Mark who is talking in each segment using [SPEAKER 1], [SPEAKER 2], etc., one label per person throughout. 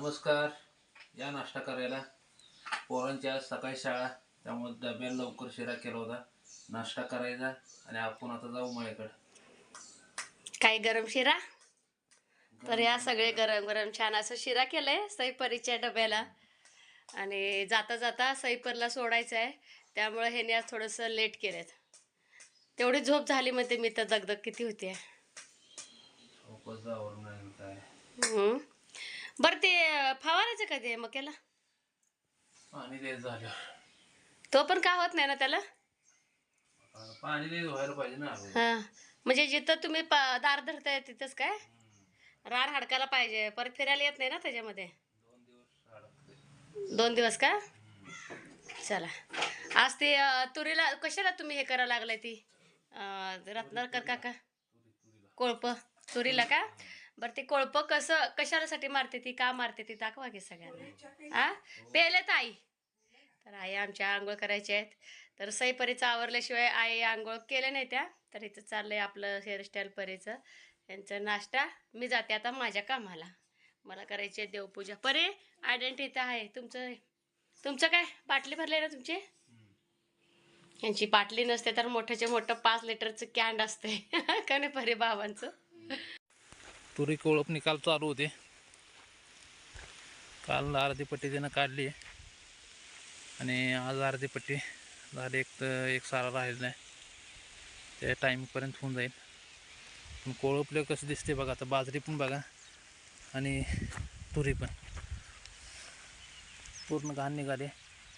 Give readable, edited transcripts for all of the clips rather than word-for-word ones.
[SPEAKER 1] नमस्कार. या नाश्ता करायला पोरांची आज सकाळी शाळा, त्यामुळे डब्याला लवकर शिरा केला होता. नाश्ता करायचा आणि आपण आता जाऊ मळ्याकडे.
[SPEAKER 2] काय गरम शिरा? तर या सगळे गरम गरम छान असं शिरा केलंय सईपरीच्या डब्याला. आणि जाता जाता सईपरला सोडायचं आहे, त्यामुळे ह्याने आज थोडंसं लेट केलेत. तेवढी झोप झाली म्हणते मी तर दगदग किती होती. बरं ते फवारायचं कधी आहे मक्याला?
[SPEAKER 1] पाणी द्यायचं झालं.
[SPEAKER 2] तो पण का होत नाही ना त्याला?
[SPEAKER 1] पाणी द्यायचं व्हायला पाहिजे ना.
[SPEAKER 2] हां, म्हणजे जिथं तुम्ही दार धरताय तिथंच काय रान हाडकायला पाहिजे, परत फिरायला येत नाही ना त्याच्यामध्ये. 2 दिवस का? चला. आज ते तुरीला कशाला तुम्ही हे करायला लागलाय ती रत्नाकर काका कोळप तुरीला का? बरं ते कोळप कसं कशासाठी मारते ती, का मारते ती दाखवा की सगळ्यांना. आ पेलेत आई. तर आई आमच्या आंघोळ करायचे आहेत. तर सईपरीचं आवरल्याशिवाय आई आंघोळ केल्या नाही त्या. तर इथं चाललंय आपलं हेअरस्टाईल परीचं यांचं नाश्ता. मी जाते आता माझ्या कामाला, मला करायची आहे देवपूजा. परे आयडेंटिटी आहे तुमचं काय बाटली भरली ना तुमची? यांची बाटली नसते तर मोठ्याचे मोठं 5 लिटरचं कॅन्ड असते का नाही परे बाबांचं.
[SPEAKER 1] तुरी कोळप निकाल चालू होते. काल अर्धी पट्टी त्यानं काढली आणि आज अर्धी पट्टी झाली. एक सारा राहिला नाही, त्या टाईमपर्यंत होऊन जाईल. पण कोळपले कसं दिसते बघा. आता बाजरी पण बघा आणि तुरी पण पूर्ण घाण निघाले.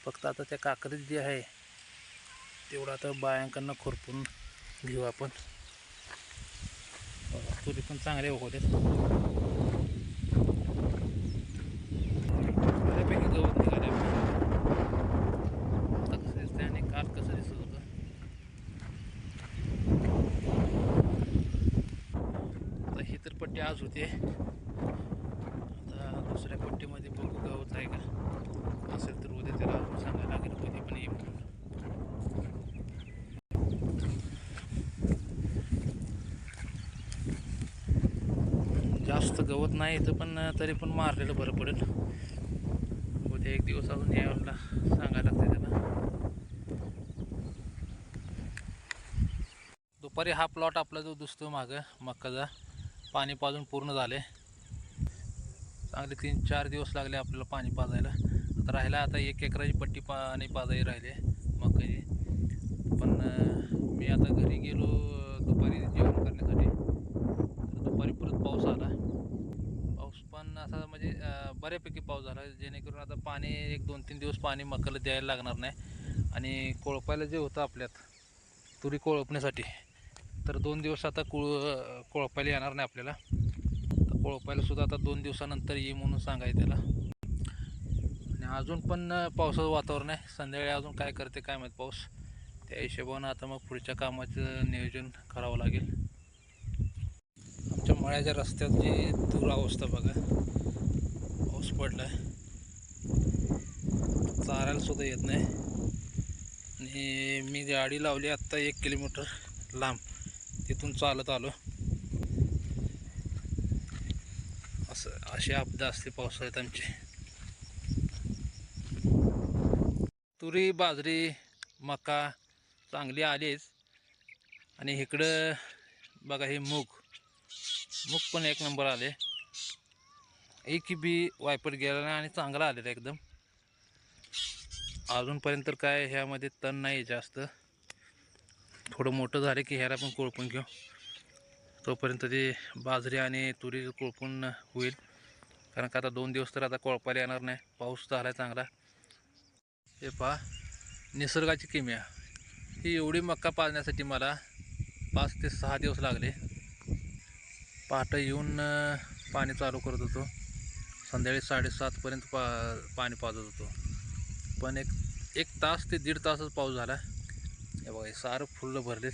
[SPEAKER 1] फक्त आता त्या काकडीत जे आहे तेवढं आता बायांकडनं खुरपून घेऊ आपण. तुरी पण चांगले उगवले, बऱ्यापैकी गवत निघाले. आता कसं दिसतंय आणि काल कसं दिसत होतं. आता ही तर पट्टी आज होते. आता दुसऱ्या पट्टीमध्ये बघू गवत आहे का, असेल तर उद्या त्याला सांगायला लागेल कधी पण ये म्हणून. जास्त गवत नाही इथं, पण तरी पण मारलेलं बरं पडेल. उद्या एक दिवस अजून यायला सांगायला लागते त्याला. दुपारी हा प्लॉट आपला जो दिसतो मागं मक्काचा, पाणी पाजून पूर्ण झाले. चांगले 3-4 दिवस लागले आपल्याला पाणी पाजायला. आता राहिला आता 1 एकराची पट्टी पाणी पाजायला राहिले मक्काची. पण मी आता घरी गेलो दुपारी जेवण करण्यासाठी, तर दुपारी परत पाऊस आला. पाऊस पण असा म्हणजे बऱ्यापैकी पाऊस झाला, जेणेकरून आता पाणी 1-2-3 दिवस पाणी मक्याला द्यायला लागणार नाही. आणि कोळपायला जे होतं आपल्यात तुरी कोळपण्यासाठी, तर 2 दिवस आता कोळपायला येणार नाही आपल्याला. तर कोळपायला सुद्धा आता 2 दिवसानंतर ये म्हणून सांगायचं त्याला. आणि अजून पण पावसाचं वातावरण आहे. संध्याकाळी अजून काय करते काय माहीत पाऊस. त्या हिशोबानं आता मग पुढच्या कामाचं नियोजन करावं लागेल. आमच्या मळ्याच्या रस्त्याची दुरावस्था बघा. पाऊस पडलाय, चारायला सुद्धा येत नाही. आणि मी गाडी लावली आत्ता 1 किलोमीटर लांब, तिथून चालत आलो. अशी आपदा असते पावसाळ्यात आमची. तुरी बाजरी मका चांगली आलीच. आणि इकडं बघा हे मूग पण 1 नंबर आले. एक बी वायपट गेला नाही आणि चांगला आलेला एकदम. अजूनपर्यंत तर काय ह्यामध्ये तण नाही जास्त. थोडं मोठं झालं की ह्याला पण कोळपून घेऊ. तोपर्यंत ते बाजरी आणि तुरी कोळपून होईल. कारण का आता 2 दिवस तर आता कोळपायला येणार नाही. पाऊस झाला चांगला. हे पहा निसर्गाची किमया. ही एवढी मक्का पाजण्यासाठी मला 5 ते 6 दिवस लागले. पहाटे येऊन पाणी चालू करत होतो, संध्याकाळी 7:30पर्यंत पाणी पाजत होतो. पण एक तास ते 1.5 तासच पाऊस झाला. हे बघा सारं फुल्ल भरले,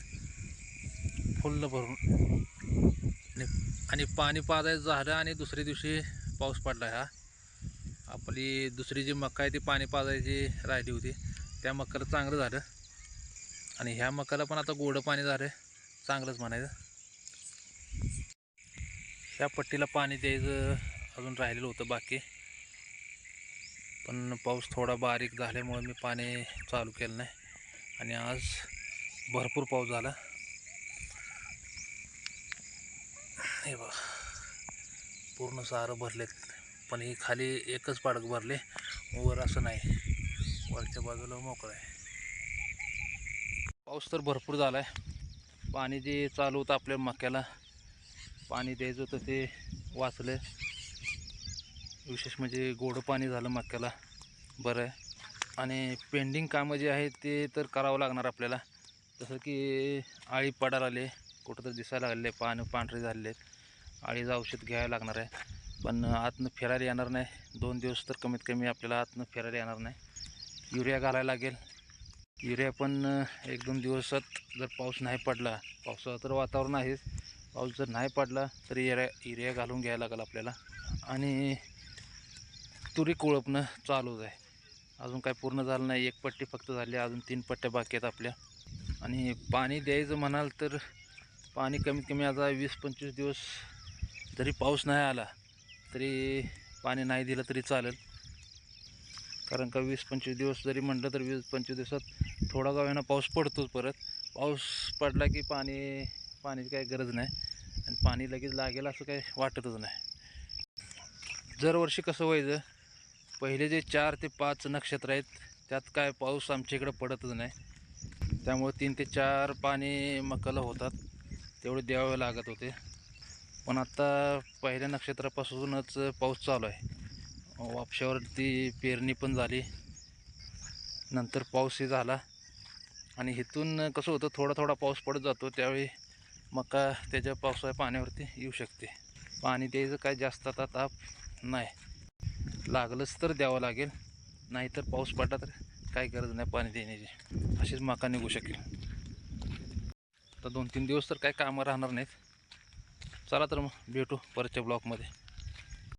[SPEAKER 1] फुल्ल भरून. आणि पाणी पाजायचं झालं आणि दुसऱ्या दिवशी पाऊस पडला. हा आपली दुसरी जी मका आहे ती पाणी पाजायची राहिली होती, त्या मक्याला चांगलं झालं. आणि ह्या मक्याला पण आता गोडं पाणी झालं, चांगलंच म्हणायचं. ह्या पट्टीला पाणी द्यायचं अजून राहिलेलं होतं बाकी. पण पाऊस थोडा बारीक झाल्यामुळे मी पाणी चालू केलं नाही आणि आज भरपूर पाऊस झाला. हे बघ पूर्ण सारं भरलेत, पण ही खाली एकच पाडक भरले, वर असं नाही, वरच्या बाजूला मोकळं आहे. पाऊस तर भरपूर झाला आहे. पाणी जे चालू होतं आपल्या मक्याला पाणी द्यायचं होतं ते वाचलं. विशेष म्हणजे गोडं पाणी झालं मक्याला, बरं आहे. आणि पेंडिंग कामं जे आहेत ते तर करावं लागणार आपल्याला. जसं की आळी पडायला आले, कुठं तर दिसायला लागले, पांढरे झालेले आहेत, आळीचं औषध घ्यायला लागणार आहे. पण आतनं फिरायला येणार नाही, 2 दिवस तर कमीत कमी आपल्याला आतनं फिरायला येणार नाही. युरिया घालायला लागेल. युरिया पण 1-2 दिवसात जर पाऊस नाही पडला, पावसाचं तर वातावरण आहेच, पाऊस जर नाही पडला तर युरिया घालून घ्यायला लागेल आपल्याला. आणि तुरी कोळपणं चालूच आहे, अजून काय पूर्ण झालं नाही. 1 पट्टी फक्त झाली, अजून 3 पट्ट्या बाकी आहेत आपल्या. आणि पाणी द्यायचं म्हणाल तर पाणी कमीत कमी आता 20-25 दिवस जरी पाऊस नाही आला तरी पाणी नाही दिलं तरी चालेल. कारण का 20-25 दिवस जरी म्हटलं तर 20-25 दिवसात थोडा का होईना पाऊस पडतोच. परत पाऊस पडला की पाण्याची काही गरज नाही आणि पाणी लगेच लागेल असं काही वाटतच नाही. दरवर्षी कसं व्हायचं, पहिले जे 4 ते 5 नक्षत्र आहेत त्यात काय पाऊस आमच्या इकडं पडतच नाही. त्यामुळे 3 ते 4 पाणी मकाला होतात तेवढे द्यावे लागत होते. पण आता पहिल्या नक्षत्रापासूनच पाऊस चालू आहे. वापशावरती पेरणी पण झाली, नंतर पाऊसही झाला आणि इथून कसं होतं, थोडा थोडा पाऊस पडत जातो, त्यावेळी मका त्याच्या पावसाच्या पाण्यावरती येऊ शकते. पाणी द्यायचं काय जास्त आता ताप नाही, लागलंच तर द्यावं लागेल, नाहीतर पाऊस पडला तर काही गरज नाही पाणी देण्याची, अशीच मका निघू शकेल. तर 2-3 दिवस तर काही कामं राहणार नाहीत. चला तर मग भेटू परतच्या ब्लॉकमध्ये.